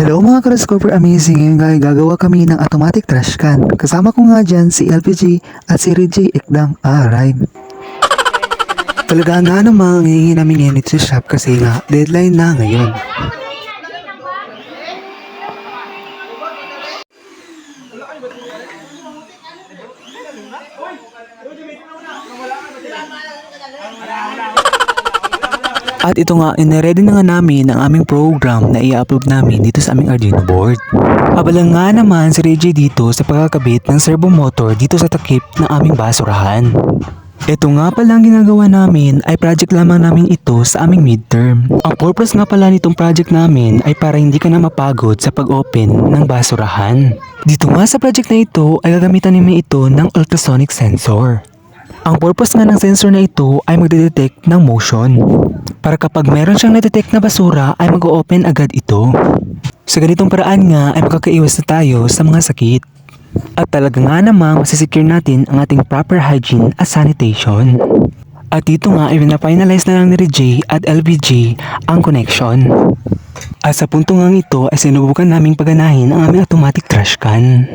Hello mga ka-Discover Amazing! Ngayon nga ay gagawa kami ng automatic trash can. Kasama ko nga dyan si LPG at si Reggie Ekdang Rhyme. Talaga nga namang hihingi namin ngayon ito sa shop kasi nga deadline na ngayon. At ito nga, iniready na nga namin ang aming program na i-upload namin dito sa aming Arduino board. Abala nga naman si Reggie dito sa pagkakabit ng servo motor dito sa takip ng aming basurahan. Ito nga pala ang ginagawa namin ay project lamang namin ito sa aming midterm. Ang purpose nga pala nitong project namin ay para hindi ka na mapagod sa pag-open ng basurahan. Dito nga sa project na ito ay gagamitan namin ito ng ultrasonic sensor. Ang purpose nga ng sensor na ito ay magdedetect ng motion. Para kapag meron siyang na-detect na basura ay mag-o-open agad ito. Sa ganitong paraan nga ay makakaiwas na tayo sa mga sakit. At talaga nga namang masisecure natin ang ating proper hygiene at sanitation. At dito nga ay na-finalize na lang ni Reggie at LBG ang connection. At sa punto nga ito ay sinubukan naming paganahin ang aming automatic trash can.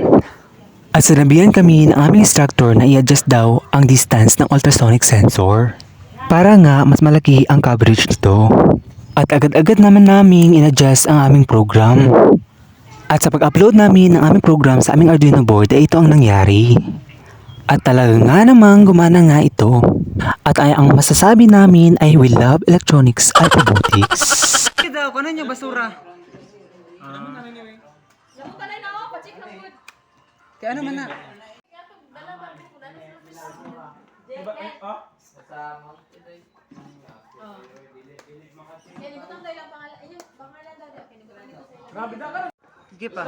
At sinabihan kami ng aming instructor na i-adjust daw ang distance ng ultrasonic sensor. Para nga mas malaki ang coverage nito. At agad-agad naman naming in-adjust ang aming program. At sa pag-upload namin ng aming program sa aming Arduino board ay ito ang nangyari. At talaga nga namang gumana nga ito. At ay ang masasabi namin ay we love electronics at robotics. Kita ko na niya basura. Kaya ano man na? Sige pa.